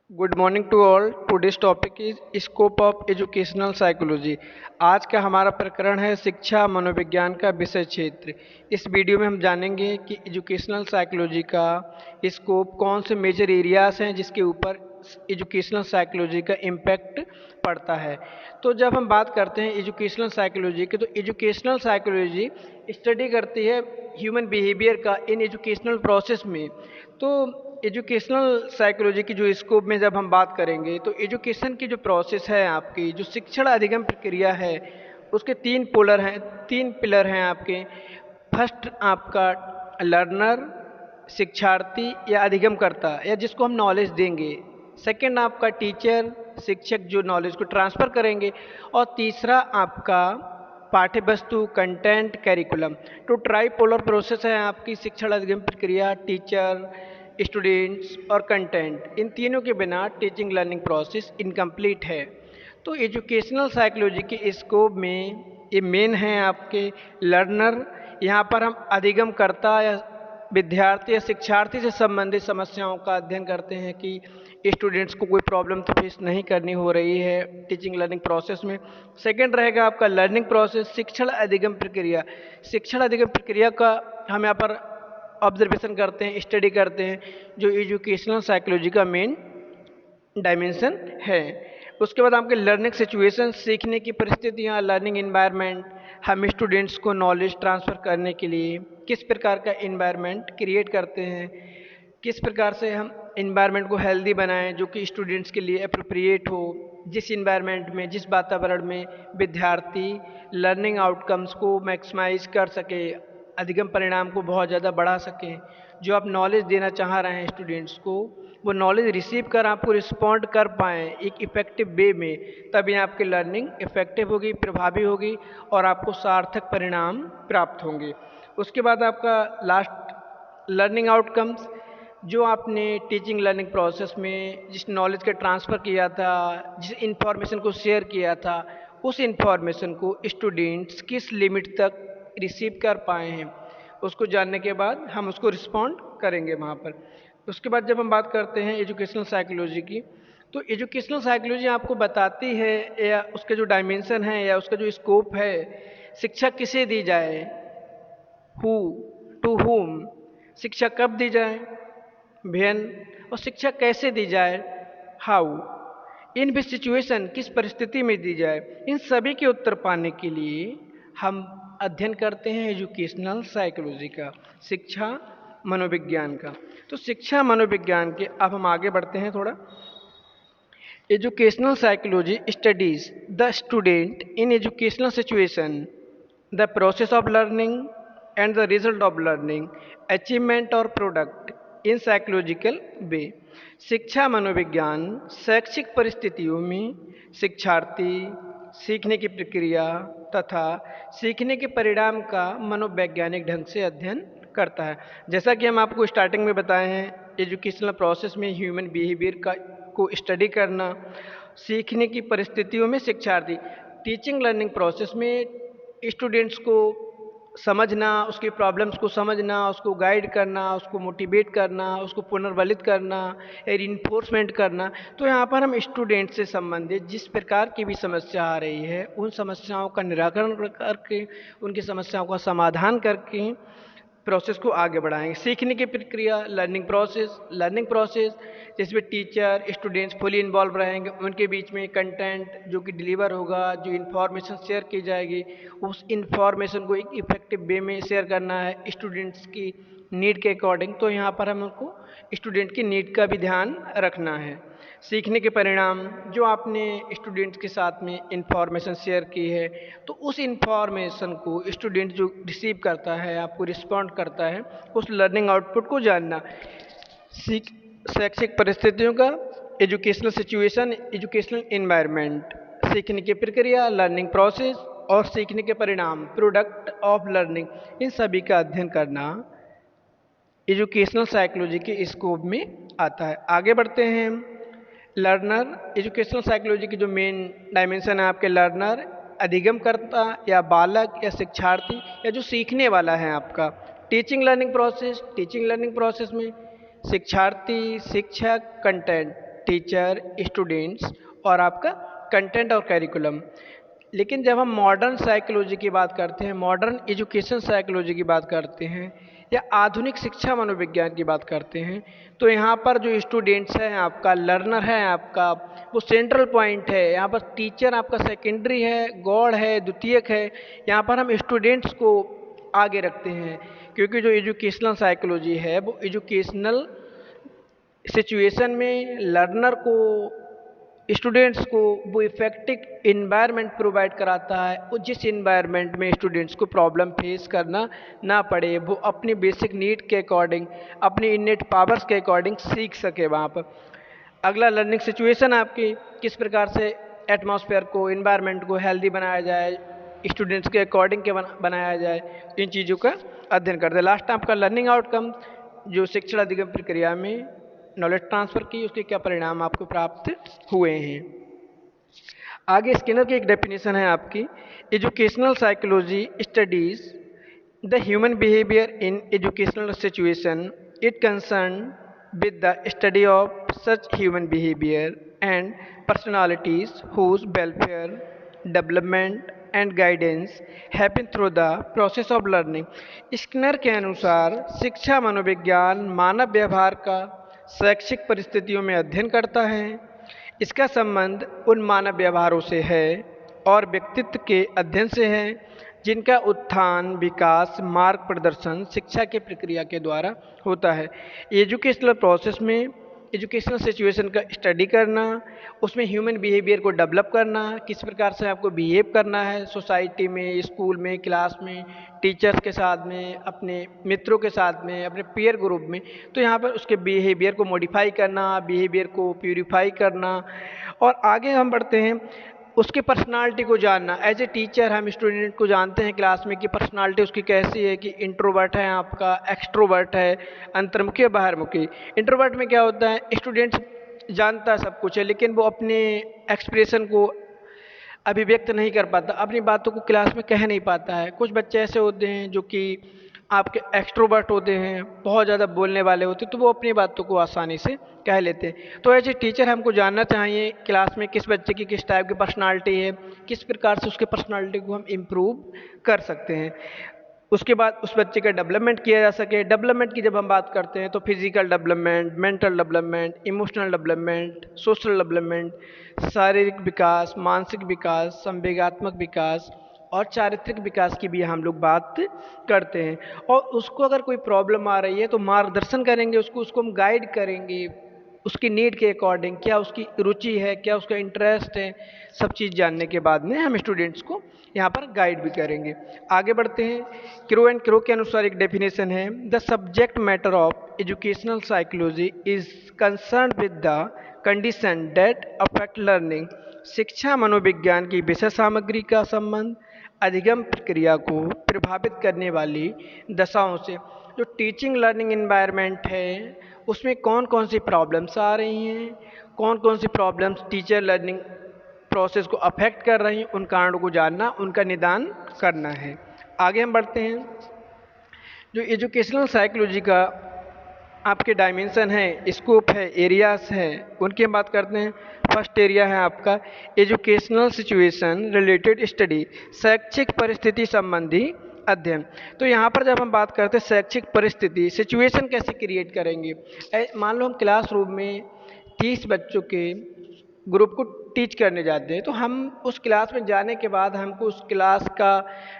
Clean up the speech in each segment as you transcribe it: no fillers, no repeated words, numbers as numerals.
Good morning to all. Today's topic is scope of educational psychology. आज का हमारा प्रकरण है शिक्षा मनोविज्ञान का विषय क्षेत्र। इस वीडियो में हम जानेंगे कि एजुकेशनल साइकोलॉजी का स्कोप कौन से मेजर एरियाज हैं जिसके ऊपर एजुकेशनल साइकोलॉजी का इम्पैक्ट पड़ता है। तो जब हम बात करते हैं एजुकेशनल साइकोलॉजी की, तो एजुकेशनल साइकोलॉजी स्टडी करती है ह्यूमन बिहेवियर का इन एजुकेशनल प्रोसेस में। तो एजुकेशनल साइकोलॉजी की जो स्कोप में जब हम बात करेंगे, तो एजुकेशन की जो प्रोसेस है, आपकी जो शिक्षण अधिगम प्रक्रिया है, उसके तीन पिलर हैं आपके। फर्स्ट आपका लर्नर, शिक्षार्थी या अधिगमकर्ता या जिसको हम नॉलेज देंगे। सेकंड आपका टीचर, शिक्षक जो नॉलेज को ट्रांसफ़र करेंगे। और तीसरा आपका पाठ्य वस्तु, कंटेंट, कैरिकुलम। तो ट्राईपोलर प्रोसेस है आपकी शिक्षण अधिगम प्रक्रिया, टीचर, स्टूडेंट्स और कंटेंट। इन तीनों के बिना टीचिंग लर्निंग प्रोसेस इनकम्प्लीट है। तो एजुकेशनल साइकोलॉजी के स्कोप में ये मेन है आपके लर्नर। यहाँ पर हम अधिगमकर्ता या विद्यार्थी या शिक्षार्थी से संबंधित समस्याओं का अध्ययन करते हैं कि स्टूडेंट्स को कोई प्रॉब्लम तो फेस नहीं करनी हो रही है टीचिंग लर्निंग प्रोसेस में। सेकंड रहेगा आपका लर्निंग प्रोसेस, शिक्षण अधिगम प्रक्रिया। शिक्षण अधिगम प्रक्रिया का हम यहाँ पर ऑब्जर्वेशन करते हैं, स्टडी करते हैं, जो एजुकेशनल साइकोलॉजी का मेन डायमेंशन है। उसके बाद आपके लर्निंग सिचुएशन, सीखने की परिस्थितियाँ, लर्निंग इन्वायरमेंट। हम स्टूडेंट्स को नॉलेज ट्रांसफ़र करने के लिए किस प्रकार का इन्वायरमेंट क्रिएट करते हैं, किस प्रकार से हम इन्वायरमेंट को हेल्दी बनाएं जो कि स्टूडेंट्स के लिए अप्रोप्रिएट हो। जिस इन्वायरमेंट में, जिस वातावरण में विद्यार्थी लर्निंग आउटकम्स को मैक्सिमाइज कर सके, अधिगम परिणाम को बहुत ज़्यादा बढ़ा सकें। जो आप नॉलेज देना चाह रहे हैं स्टूडेंट्स को, वो नॉलेज रिसीव कर आपको रिस्पॉन्ड कर पाएँ एक इफ़ेक्टिव वे में, तभी आपकी लर्निंग इफ़ेक्टिव होगी, प्रभावी होगी और आपको सार्थक परिणाम प्राप्त होंगे। उसके बाद आपका लास्ट लर्निंग आउटकम्स, जो आपने टीचिंग लर्निंग प्रोसेस में जिस नॉलेज का ट्रांसफ़र किया था, जिस इन्फॉर्मेशन को शेयर किया था, उस इन्फॉर्मेशन को स्टूडेंट्स किस लिमिट तक रिसीव कर पाए हैं, उसको जानने के बाद हम उसको रिस्पॉन्ड करेंगे वहाँ पर। उसके बाद जब हम बात करते हैं एजुकेशनल साइकोलॉजी की, तो एजुकेशनल साइकोलॉजी आपको बताती है या उसके जो डायमेंशन है या उसका जो स्कोप है, शिक्षा किसे दी जाए, हु, टू हुम, शिक्षा कब दी जाए, भेन, और शिक्षा कैसे दी जाए, हाउ, इन भी सिचुएशन, किस परिस्थिति में दी जाए। इन सभी के उत्तर पाने के लिए हम अध्ययन करते हैं एजुकेशनल साइकोलॉजी का, शिक्षा मनोविज्ञान का। तो शिक्षा मनोविज्ञान के अब हम आगे बढ़ते हैं थोड़ा। Educational psychology studies the student in educational situation, the process of learning and the result of learning, achievement और product in psychological way। शिक्षा मनोविज्ञान शैक्षिक परिस्थितियों में शिक्षार्थी, सीखने की प्रक्रिया तथा सीखने के परिणाम का मनोवैज्ञानिक ढंग से अध्ययन करता है। जैसा कि हम आपको स्टार्टिंग में बताए हैं, एजुकेशनल प्रोसेस में ह्यूमन बिहेवियर का को स्टडी करना, सीखने की परिस्थितियों में शिक्षार्थी, टीचिंग लर्निंग प्रोसेस में स्टूडेंट्स को समझना, उसकी प्रॉब्लम्स को समझना, उसको गाइड करना, उसको मोटिवेट करना, उसको पुनर्बलित करना, रिइंफोर्समेंट करना। तो यहाँ पर हम स्टूडेंट से संबंधित जिस प्रकार की भी समस्या आ रही है, उन समस्याओं का निराकरण करके, उनकी समस्याओं का समाधान करके प्रोसेस को आगे बढ़ाएंगे। सीखने की प्रक्रिया, लर्निंग प्रोसेस जिसमें टीचर स्टूडेंट्स फुली इन्वॉल्व रहेंगे, उनके बीच में कंटेंट जो कि डिलीवर होगा, जो इन्फॉर्मेशन शेयर की जाएगी, उस इन्फॉर्मेशन को एक इफेक्टिव वे में शेयर करना है स्टूडेंट्स की नीड के अकॉर्डिंग। तो यहाँ पर हमको स्टूडेंट की नीड का भी ध्यान रखना है। सीखने के परिणाम, जो आपने स्टूडेंट्स के साथ में इंफॉर्मेशन शेयर की है, तो उस इंफॉर्मेशन को स्टूडेंट जो रिसीव करता है, आपको रिस्पॉन्ड करता है, उस लर्निंग आउटपुट को जानना। सीख शैक्षिक परिस्थितियों का, एजुकेशनल सिचुएशन, एजुकेशनल इन्वायरमेंट, सीखने की प्रक्रिया, लर्निंग प्रोसेस और सीखने के परिणाम, प्रोडक्ट ऑफ लर्निंग, इन सभी का अध्ययन करना एजुकेशनल साइकोलॉजी के स्कोप में आता है। आगे बढ़ते हैं। लर्नर, एजुकेशनल साइकोलॉजी की जो मेन डायमेंशन है आपके लर्नर, अधिगमकर्ता या बालक या शिक्षार्थी या जो सीखने वाला है आपका। टीचिंग लर्निंग प्रोसेस में शिक्षार्थी, शिक्षक, कंटेंट। टीचर, स्टूडेंट्स और आपका कंटेंट और करिकुलम। लेकिन जब हम मॉडर्न साइकोलॉजी की बात करते हैं, मॉडर्न एजुकेशन साइकोलॉजी की बात करते हैं या आधुनिक शिक्षा मनोविज्ञान की बात करते हैं, तो यहाँ पर जो स्टूडेंट्स हैं, आपका लर्नर है, आपका वो सेंट्रल पॉइंट है। यहाँ पर टीचर आपका सेकेंडरी है, गॉड है, द्वितीयक है। यहाँ पर हम स्टूडेंट्स को आगे रखते हैं, क्योंकि जो एजुकेशनल साइकोलॉजी है वो एजुकेशनल सिचुएशन में लर्नर को, स्टूडेंट्स को वो इफेक्टिव इन्वायरमेंट प्रोवाइड कराता है। वो जिस इन्वायरमेंट में स्टूडेंट्स को प्रॉब्लम फेस करना ना पड़े, वो अपनी बेसिक नीड के अकॉर्डिंग, अपनी इनेट पावर्स के अकॉर्डिंग सीख सके वहाँ पर। अगला लर्निंग सिचुएशन आपकी किस प्रकार से एटमॉस्फेयर को, इन्वायरमेंट को हेल्दी बनाया जाए, स्टूडेंट्स के अकॉर्डिंग के बनाया जाए, इन चीज़ों का अध्ययन करते हैं। लास्ट आपका लर्निंग आउटकम, जो शिक्षण अधिगम प्रक्रिया में नॉलेज ट्रांसफ़र की, उसके क्या परिणाम आपको प्राप्त हुए हैं। आगे स्किनर की एक डेफिनेशन है आपकी, educational psychology studies the human behaviour in educational situation. It concern with the study of such human behavior and personalities whose welfare, development and guidance happen through the process of learning। Skinner के अनुसार शिक्षा मनोविज्ञान मानव व्यवहार का शैक्षिक परिस्थितियों में अध्ययन करता है। इसका संबंध उन मानव व्यवहारों से है और व्यक्तित्व के अध्ययन से है जिनका उत्थान, विकास, मार्ग प्रदर्शन शिक्षा की प्रक्रिया के द्वारा होता है। एजुकेशनल प्रोसेस में एजुकेशनल सिचुएशन का स्टडी करना, उसमें ह्यूमन बिहेवियर को डेवलप करना, किस प्रकार से आपको बिहेव करना है सोसाइटी में, स्कूल में, क्लास में, टीचर्स के साथ में, अपने मित्रों के साथ में, अपने पीयर ग्रुप में। तो यहाँ पर उसके बिहेवियर को मॉडिफाई करना, बिहेवियर को प्यूरिफाई करना। और आगे हम बढ़ते हैं, उसकी पर्सनालिटी को जानना। एज ए टीचर हम स्टूडेंट को जानते हैं क्लास में कि पर्सनालिटी उसकी कैसी है, कि इंट्रोवर्ट है, आपका एक्सट्रोवर्ट है, अंतर्मुखी, बाहरमुखी। इंट्रोवर्ट में क्या होता है, स्टूडेंट जानता है सब कुछ है, लेकिन वो अपने एक्सप्रेशन को अभिव्यक्त नहीं कर पाता, अपनी बातों को क्लास में कह नहीं पाता है। कुछ बच्चे ऐसे होते हैं जो कि आपके एक्सट्रोवर्ट होते हैं, बहुत ज़्यादा बोलने वाले होते हैं, तो वो अपनी बातों को आसानी से कह लेते हैं। तो एज ए टीचर हमको जानना चाहिए क्लास में किस बच्चे की किस टाइप की पर्सनालिटी है, किस प्रकार से उसके पर्सनालिटी को हम इम्प्रूव कर सकते हैं। उसके बाद उस बच्चे का डेवलपमेंट किया जा सके। डेवलपमेंट की जब हम बात करते हैं तो physical development, mental development, emotional development, social development, शारीरिक विकास, मानसिक विकास, संवेगात्मक विकास और चारित्रिक विकास की भी हम लोग बात करते हैं। और उसको अगर कोई प्रॉब्लम आ रही है तो मार्गदर्शन करेंगे, उसको हम गाइड करेंगे उसकी नीड के अकॉर्डिंग, क्या उसकी रुचि है, क्या उसका इंटरेस्ट है। सब चीज़ जानने के बाद में हम स्टूडेंट्स को यहाँ पर गाइड भी करेंगे। आगे बढ़ते हैं, क्रो एंड क्रो के अनुसार एक डेफिनेशन है, the subject matter of educational psychology is concern with the condition date affect learning. शिक्षा मनोविज्ञान की विषय सामग्री का संबंध अधिगम प्रक्रिया को प्रभावित करने वाली दशाओं से। जो टीचिंग लर्निंग इन्वायरमेंट है उसमें कौन कौन सी प्रॉब्लम्स आ रही हैं, कौन कौन सी प्रॉब्लम्स टीचर लर्निंग प्रोसेस को अफेक्ट कर रही हैं, उन कारणों को जानना, उनका निदान करना है। आगे हम बढ़ते हैं, जो एजुकेशनल साइकोलॉजी का आपके डायमेंशन है, स्कोप है, एरियाज है, उनकी हम बात करते हैं। फर्स्ट एरिया है आपका एजुकेशनल सिचुएशन रिलेटेड स्टडी, शैक्षिक परिस्थिति संबंधी अध्ययन। तो यहाँ पर जब हम बात करते हैं शैक्षिक परिस्थिति, सिचुएशन कैसे क्रिएट करेंगे। मान लो हम क्लासरूम में 30 बच्चों के ग्रुप को टीच करने जाते हैं, तो हम उस क्लास में जाने के बाद हमको उस क्लास का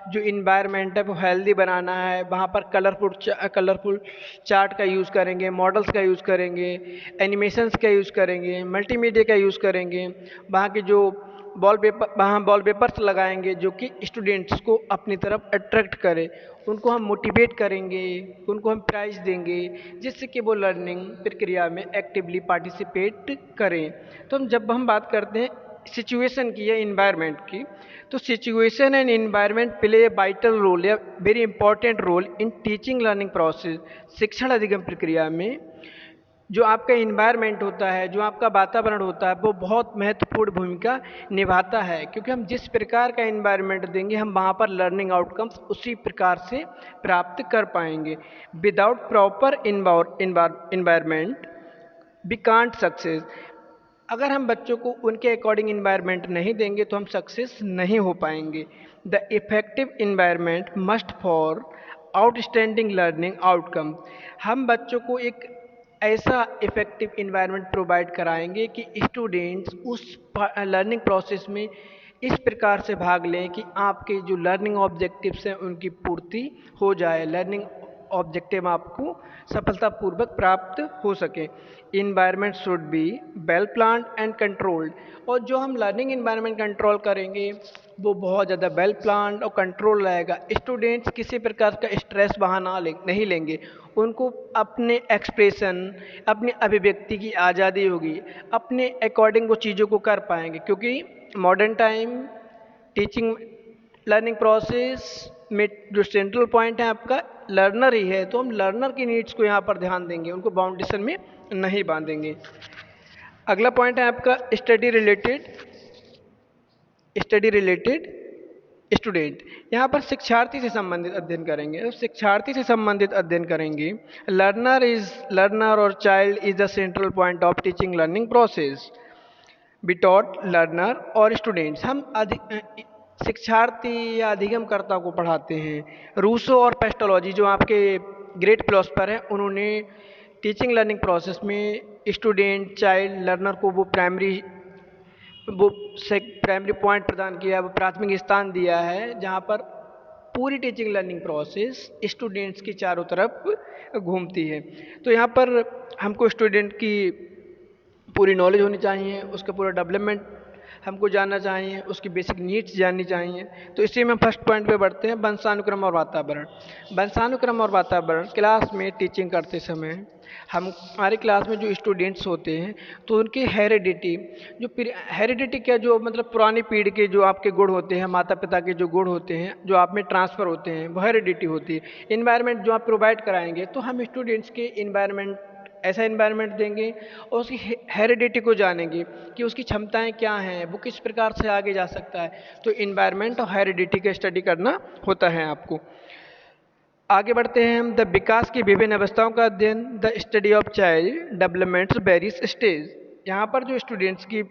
जो इन्वायरमेंट है वो हेल्दी बनाना है। वहाँ पर कलरफुल चार्ट का यूज़ करेंगे, मॉडल्स का यूज़ करेंगे, एनिमेशंस का यूज़ करेंगे, मल्टीमीडिया का यूज़ करेंगे। वहाँ के जो वॉल पेपर्स लगाएंगे जो कि स्टूडेंट्स को अपनी तरफ अट्रैक्ट करे, उनको हम मोटिवेट करेंगे, उनको हम प्राइज़ देंगे, जिससे कि वो लर्निंग प्रक्रिया में एक्टिवली पार्टिसिपेट करें। तो जब हम बात करते हैं सिचुएशन की या इन्वायरमेंट की, तो situation and environment play a vital role या very important role in teaching learning process. शिक्षण अधिगम प्रक्रिया में जो आपका इन्वायरमेंट होता है, जो आपका वातावरण होता है, वो बहुत महत्वपूर्ण भूमिका निभाता है, क्योंकि हम जिस प्रकार का इन्वायरमेंट देंगे हम वहाँ पर लर्निंग आउटकम्स उसी प्रकार से प्राप्त कर पाएंगे। Without proper environment we can't success. अगर हम बच्चों को उनके अकॉर्डिंग इन्वायरमेंट नहीं देंगे तो हम सक्सेस नहीं हो पाएंगे। The effective environment must for outstanding learning outcome. हम बच्चों को एक ऐसा इफेक्टिव इन्वायरमेंट प्रोवाइड कराएंगे कि स्टूडेंट्स उस लर्निंग प्रोसेस में इस प्रकार से भाग लें कि आपके जो लर्निंग ऑब्जेक्टिव्स हैं उनकी पूर्ति हो जाए, लर्निंग ऑब्जेक्टिव आपको सफलतापूर्वक प्राप्त हो सके। Environment should be well planned and controlled. और जो हम लर्निंग इन्वायरमेंट कंट्रोल करेंगे वो बहुत ज़्यादा वेल प्लान्ड और कंट्रोल रहेगा। स्टूडेंट्स किसी प्रकार का स्ट्रेस वहाँ नहीं लेंगे। उनको अपने एक्सप्रेशन, अपनी अभिव्यक्ति की आज़ादी होगी, अपने अकॉर्डिंग वो चीज़ों को कर पाएंगे, क्योंकि modern time teaching learning process में जो सेंट्रल पॉइंट है आपका लर्नर ही है। तो हम लर्नर की नीड्स को यहाँ पर ध्यान देंगे, उनको बाउंडेशन में नहीं बांधेंगे। अगला पॉइंट है आपका स्टडी रिलेटेड स्टूडेंट। यहाँ पर शिक्षार्थी से संबंधित अध्ययन करेंगे। तो शिक्षार्थी से संबंधित अध्ययन करेंगे। लर्नर और child is the central point of teaching learning process be taught learner और स्टूडेंट्स। हम शिक्षार्थी या अधिगमकर्ता को पढ़ाते हैं। रूसो और पेस्टोलॉजी जो आपके ग्रेट फिलोसफर हैं, उन्होंने टीचिंग लर्निंग प्रोसेस में स्टूडेंट, चाइल्ड, लर्नर को वो प्राइमरी पॉइंट प्रदान किया, वो प्राथमिक स्थान दिया है, जहाँ पर पूरी टीचिंग लर्निंग प्रोसेस स्टूडेंट्स की चारों तरफ घूमती है। तो यहाँ पर हमको स्टूडेंट की पूरी नॉलेज होनी चाहिए, उसका पूरा डेवलपमेंट हमको जानना चाहिए, उसकी बेसिक नीड्स जाननी चाहिए। तो इसी में हम फर्स्ट पॉइंट पे बढ़ते हैं, वंशानुक्रम और वातावरण। वंशानुक्रम और वातावरण। क्लास में टीचिंग करते समय हमारी क्लास में जो स्टूडेंट्स होते हैं तो उनकी हेरिडिटी क्या, जो मतलब पुरानी पीढ़ी के जो आपके गुण होते हैं, माता पिता के जो गुण होते हैं जो आप में ट्रांसफ़र होते हैं, वो हेरिडिटी होती है। इन्वायरमेंट जो आप प्रोवाइड कराएंगे तो हम स्टूडेंट्स के ऐसा इन्वायरमेंट देंगे और उसकी हेरिडिटी को जानेंगे कि उसकी क्षमताएं क्या हैं, वो किस प्रकार से आगे जा सकता है। तो इन्वायरमेंट और हेरिडिटी का स्टडी करना होता है आपको। आगे बढ़ते हैं हम। द विकास की विभिन्न अवस्थाओं का अध्ययन। The study of child developments various stage. यहाँ पर जो स्टूडेंट्स की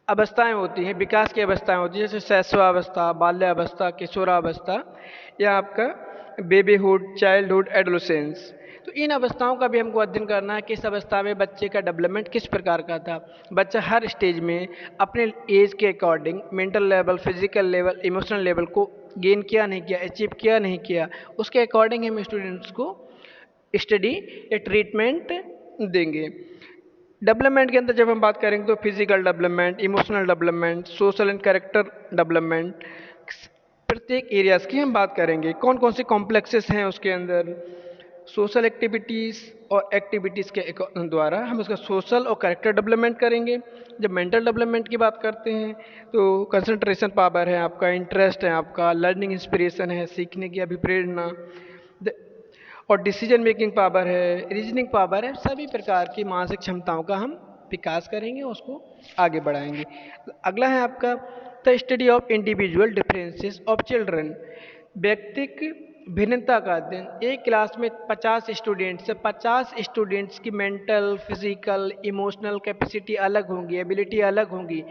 अवस्थाएं होती हैं, विकास की अवस्थाएं होती हैं, जैसे शैशवावस्था, बाल्यावस्था, किशोरावस्था या आपका बेबीहुड, चाइल्डहुड, एडोलेसेंस। तो इन अवस्थाओं का भी हमको अध्ययन करना है, किस अवस्था में बच्चे का डेवलपमेंट किस प्रकार का था। बच्चा हर स्टेज में अपने एज के according mental level, physical level, emotional level को गेन किया नहीं किया, अचीव किया नहीं किया, उसके अकॉर्डिंग हम स्टूडेंट्स को स्टडी या ट्रीटमेंट देंगे। डेवलपमेंट के अंदर जब हम बात करेंगे तो physical development, emotional development, social and character development, प्रत्येक एरियाज़ की हम बात करेंगे। कौन कौन से कॉम्प्लेक्सेस हैं उसके अंदर, सोशल एक्टिविटीज़ और एक्टिविटीज़ के द्वारा हम उसका सोशल और कैरेक्टर डेवलपमेंट करेंगे। जब मेंटल डेवलपमेंट की बात करते हैं तो कंसंट्रेशन पावर है आपका, इंटरेस्ट है आपका, लर्निंग इंस्पिरेशन है, सीखने की अभिप्रेरणा, और डिसीजन मेकिंग पावर है, रीजनिंग पावर है। सभी प्रकार की मानसिक क्षमताओं का हम विकास करेंगे, उसको आगे बढ़ाएंगे। अगला है आपका the study of individual differences of children. व्यक्तिक भिन्नता का अध्ययन। एक क्लास में 50 स्टूडेंट्स है, 50 स्टूडेंट्स की मेंटल, फिजिकल, इमोशनल कैपेसिटी अलग होंगी, एबिलिटी अलग होंगी।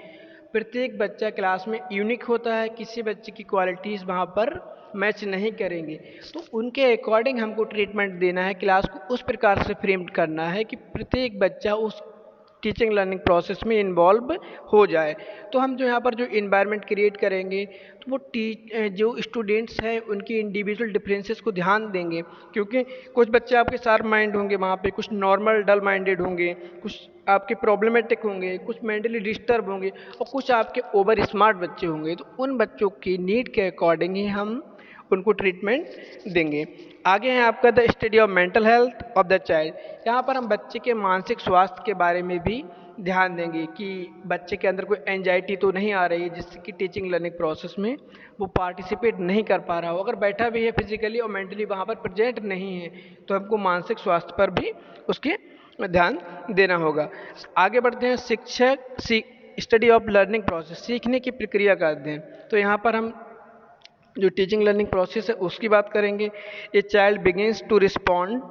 प्रत्येक बच्चा क्लास में यूनिक होता है, किसी बच्चे की क्वालिटीज़ वहाँ पर मैच नहीं करेंगे। तो उनके अकॉर्डिंग हमको ट्रीटमेंट देना है, क्लास को उस प्रकार से फ्रेम करना है कि प्रत्येक बच्चा उस टीचिंग लर्निंग प्रोसेस में इन्वॉल्व हो जाए। तो हम जो यहाँ पर जो इन्वायरमेंट क्रिएट करेंगे तो वो जो स्टूडेंट्स हैं उनकी इंडिविजुअल डिफरेंसेस को ध्यान देंगे, क्योंकि कुछ बच्चे आपके शार्प माइंड होंगे वहाँ पे, कुछ नॉर्मल डल माइंडेड होंगे, कुछ आपके प्रॉब्लमेटिक होंगे, कुछ मेंटली डिस्टर्ब होंगे और कुछ आपके ओवर स्मार्ट बच्चे होंगे। तो उन बच्चों की नीड के अकॉर्डिंग ही हम उनको ट्रीटमेंट देंगे। आगे है आपका the study of mental health of the child. यहाँ पर हम बच्चे के मानसिक स्वास्थ्य के बारे में भी ध्यान देंगे कि बच्चे के अंदर कोई एंजाइटी तो नहीं आ रही है जिससे कि टीचिंग लर्निंग प्रोसेस में वो पार्टिसिपेट नहीं कर पा रहा हो। अगर बैठा भी है फिजिकली और मेंटली वहाँ पर प्रेजेंट नहीं है तो हमको मानसिक स्वास्थ्य पर भी उसके ध्यान देना होगा। आगे बढ़ते हैं स्टडी ऑफ लर्निंग प्रोसेस, सीखने की प्रक्रिया का अध्ययन। तो यहाँ पर हम जो टीचिंग लर्निंग प्रोसेस है उसकी बात करेंगे। A child begins to respond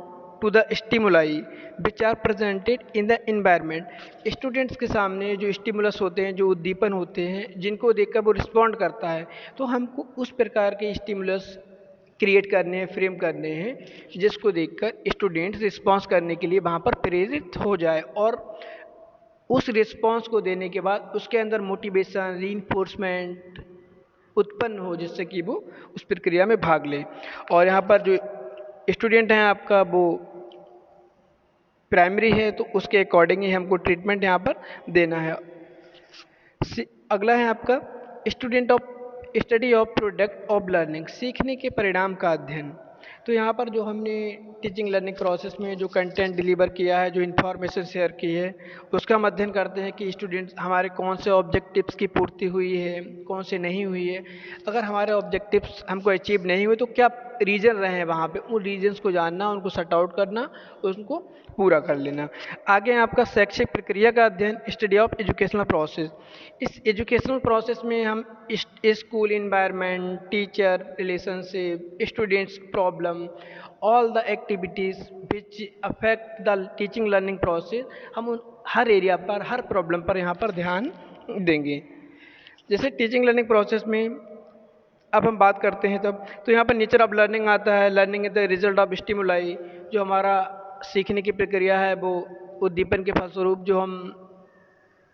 to the stimuli which are presented in the environment. Students के सामने जो स्टिमुलस होते हैं, जो उद्दीपन होते हैं, जिनको देखकर वो रिस्पॉन्ड करता है, तो हमको उस प्रकार के स्टिमुलस क्रिएट करने हैं, फ्रेम करने हैं, जिसको देखकर स्टूडेंट्स रिस्पॉन्स करने के लिए वहाँ पर प्रेरित हो जाए और उस रिस्पॉन्स को देने के बाद उसके अंदर मोटिवेशन, रीइंफोर्समेंट उत्पन्न हो, जिससे कि वो उस प्रक्रिया में भाग ले। और यहाँ पर जो स्टूडेंट हैं आपका वो प्राइमरी है, तो उसके अकॉर्डिंग ही हमको ट्रीटमेंट यहाँ पर देना है। अगला है आपका student of study of product of learning, सीखने के परिणाम का अध्ययन। तो यहाँ पर जो हमने टीचिंग लर्निंग प्रोसेस में जो कंटेंट डिलीवर किया है, जो इन्फॉर्मेशन शेयर की है, उसका हम अध्ययन करते हैं कि स्टूडेंट्स हमारे कौन से ऑब्जेक्टिव्स की पूर्ति हुई है, कौन से नहीं हुई है। अगर हमारे ऑब्जेक्टिव्स हमको अचीव नहीं हुए तो क्या रीजन रहे हैं वहाँ पे, उन रीजन्स को जानना, उनको सॉर्ट आउट करना, उनको पूरा कर लेना। आगे आपका शैक्षिक प्रक्रिया का अध्ययन, स्टडी ऑफ एजुकेशनल प्रोसेस। इस एजुकेशनल प्रोसेस में हम school environment, teacher relationship, students problem, all the activities which affect the teaching learning process, हम उन हर एरिया पर, हर प्रॉब्लम पर यहाँ पर ध्यान देंगे। जैसे टीचिंग लर्निंग प्रोसेस में अब हम बात करते हैं तब, तो यहाँ पर नेचर ऑफ लर्निंग आता है। Learning is the result of stimuli, जो हमारा सीखने की प्रक्रिया है वो उद्दीपन के फलस्वरूप जो हम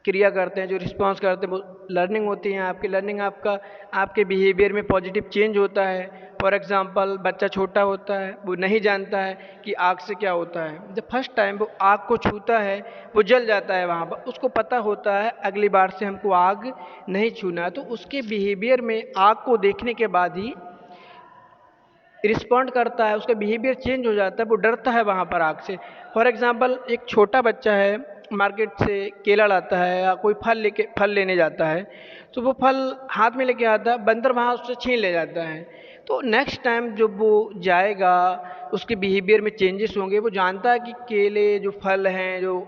क्रिया करते हैं, जो रिस्पॉन्स करते हैं, वो लर्निंग होती है आपकी। लर्निंग आपका आपके बिहेवियर में पॉजिटिव चेंज होता है। फॉर एग्जांपल बच्चा छोटा होता है, वो नहीं जानता है कि आग से क्या होता है। जब फर्स्ट टाइम वो आग को छूता है, वो जल जाता है वहाँ पर, उसको पता होता है अगली बार से हमको आग नहीं छूना है, तो उसके बिहेवियर में आग को देखने के बाद ही रिस्पॉन्ड करता है, उसका बिहेवियर चेंज हो जाता है, वो डरता है वहाँ पर आग से। फॉर एग्जांपल एक छोटा बच्चा है, मार्केट से केला लाता है या कोई फल लेने जाता है, तो वो फल हाथ में लेके आता है, बंदर वहाँ उससे छीन ले जाता है। तो नेक्स्ट टाइम जब वो जाएगा, उसके बिहेवियर में चेंजेस होंगे, वो जानता है कि केले जो फल हैं, जो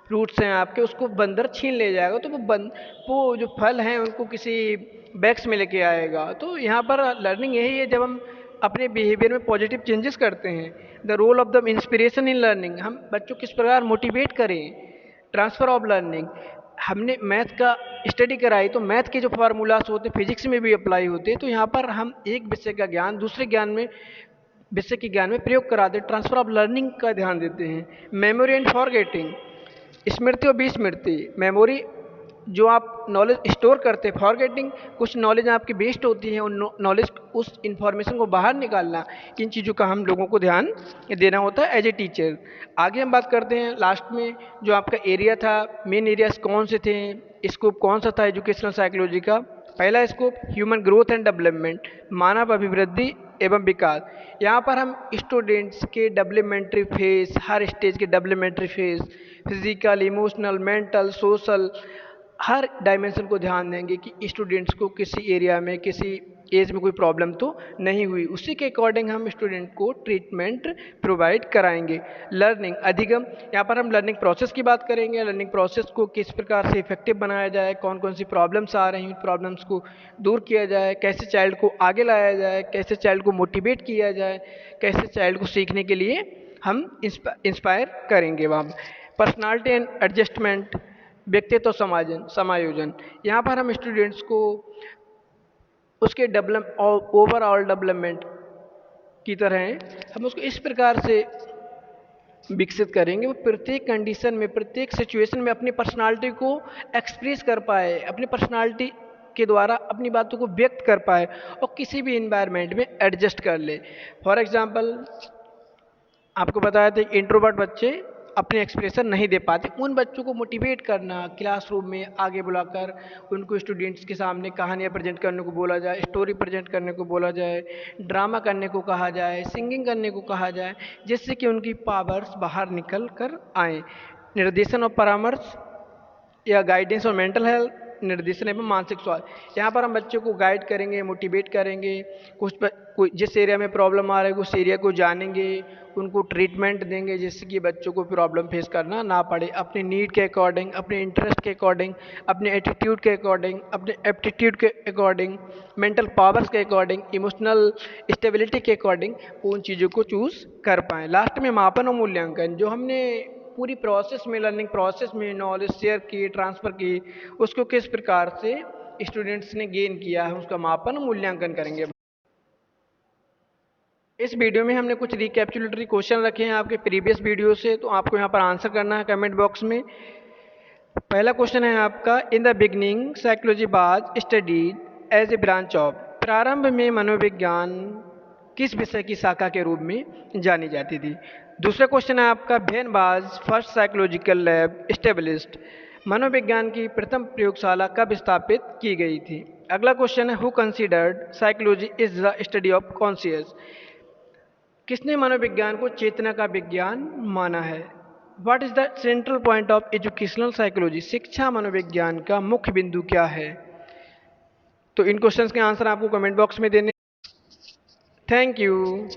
फ्रूट्स हैं आपके, उसको बंदर छीन ले जाएगा, तो वो जो फल हैं उनको किसी बैग्स में लेके आएगा। तो यहाँ पर लर्निंग यही है, जब हम अपने बिहेवियर में पॉजिटिव चेंजेस करते हैं। The role of the inspiration in learning, हम बच्चों किस प्रकार मोटिवेट करें। ट्रांसफ़र ऑफ लर्निंग, हमने मैथ का स्टडी कराई, तो मैथ के जो फार्मूलाज होते हैं फिजिक्स में भी अप्लाई होते हैं, तो यहाँ पर हम एक विषय का ज्ञान दूसरे विषय के ज्ञान में प्रयोग कराते, ट्रांसफ़र ऑफ लर्निंग का ध्यान देते हैं। मेमोरी एंड फॉरगेटिंग, स्मृति और विस्मृति। मेमोरी जो आप नॉलेज स्टोर करते हैं, फॉरगेटिंग कुछ नॉलेज आपकी वेस्ट होती है, उन नॉलेज उस इन्फॉर्मेशन को बाहर निकालना, किन चीज़ों का हम लोगों को ध्यान देना होता है एज ए टीचर। आगे हम बात करते हैं लास्ट में, जो आपका एरिया था, मेन एरियाज कौन से थे, स्कोप कौन सा था एजुकेशनल साइकोलॉजी का। पहला scope human growth and development, मानव अभिवृद्धि एवं विकास। यहाँ पर हम स्टूडेंट्स के डेवलपमेंट्री फेज, हर स्टेज के developmental phase, physical, emotional, mental, social, हर डायमेंशन को ध्यान देंगे कि स्टूडेंट्स को किसी एरिया में, किसी एज में कोई प्रॉब्लम तो नहीं हुई, उसी के अकॉर्डिंग हम स्टूडेंट को ट्रीटमेंट प्रोवाइड कराएंगे। लर्निंग अधिगम, यहाँ पर हम लर्निंग प्रोसेस की बात करेंगे। लर्निंग प्रोसेस को किस प्रकार से इफेक्टिव बनाया जाए, कौन कौन सी प्रॉब्लम्स आ रही हैं, प्रॉब्लम्स को दूर किया जाए, कैसे चाइल्ड को आगे लाया जाए, कैसे चाइल्ड को मोटिवेट किया जाए, कैसे चाइल्ड को सीखने के लिए हम इंस्पायर करेंगे। वहाँ पर्सनालिटी एंड एडजस्टमेंट, व्यक्तित्व समायोजन, यहाँ पर हम स्टूडेंट्स को उसके ओवरऑल डेवलपमेंट की तरह हम उसको इस प्रकार से विकसित करेंगे, वो प्रत्येक कंडीशन में, प्रत्येक सिचुएशन में अपनी पर्सनालिटी को एक्सप्रेस कर पाए, अपनी पर्सनालिटी के द्वारा अपनी बातों को व्यक्त कर पाए और किसी भी इन्वायरमेंट में एडजस्ट कर ले। फॉर एग्जांपल आपको बताया था इंट्रोवर्ट बच्चे अपने एक्सप्रेशन नहीं दे पाते, उन बच्चों को मोटिवेट करना, क्लासरूम में आगे बुलाकर उनको स्टूडेंट्स के सामने कहानियाँ प्रेजेंट करने को बोला जाए, स्टोरी प्रेजेंट करने को बोला जाए, ड्रामा करने को कहा जाए, सिंगिंग करने को कहा जाए, जिससे कि उनकी पावर्स बाहर निकल कर आएँ। निर्देशन और परामर्श या गाइडेंस और मेंटल हेल्थ, निर्देशन एवं मानसिक स्वास्थ्य। यहाँ पर हम बच्चों को गाइड करेंगे, मोटिवेट करेंगे, कोई जिस एरिया में प्रॉब्लम आ रही है उस एरिया को जानेंगे, उनको ट्रीटमेंट देंगे जिससे कि बच्चों को प्रॉब्लम फेस करना ना पड़े। अपने नीड के अकॉर्डिंग, अपने इंटरेस्ट के अकॉर्डिंग, अपने एटीट्यूड के अकॉर्डिंग, अपने एप्टीट्यूड के अकॉर्डिंग, मेंटल पावर्स के अकॉर्डिंग, इमोशनल स्टेबिलिटी के अकॉर्डिंग उन चीज़ों को चूज़ कर पाएँ। लास्ट में मापन और मूल्यांकन, जो हमने पूरी प्रोसेस में, लर्निंग प्रोसेस में नॉलेज शेयर की, ट्रांसफ़र की, उसको किस प्रकार से स्टूडेंट्स ने गेन किया है, उसका मापन और मूल्यांकन करेंगे। इस वीडियो में हमने कुछ रिकैप्चुलेटरी क्वेश्चन रखे हैं आपके प्रीवियस वीडियो से, तो आपको यहाँ पर आंसर करना है कमेंट बॉक्स में। पहला क्वेश्चन है आपका, in the beginning psychology was studied as a branch of, प्रारंभ में मनोविज्ञान किस विषय की शाखा के रूप में जानी जाती थी। दूसरा क्वेश्चन है आपका, when was first psychological lab established, मनोविज्ञान की प्रथम प्रयोगशाला कब स्थापित की गई थी। अगला क्वेश्चन है, who considered psychology is the study of conscious, किसने मनोविज्ञान को चेतना का विज्ञान माना है। What is the central point of educational psychology, शिक्षा मनोविज्ञान का मुख्य बिंदु क्या है। तो इन क्वेश्चंस के आंसर आपको कमेंट बॉक्स में देने। Thank you.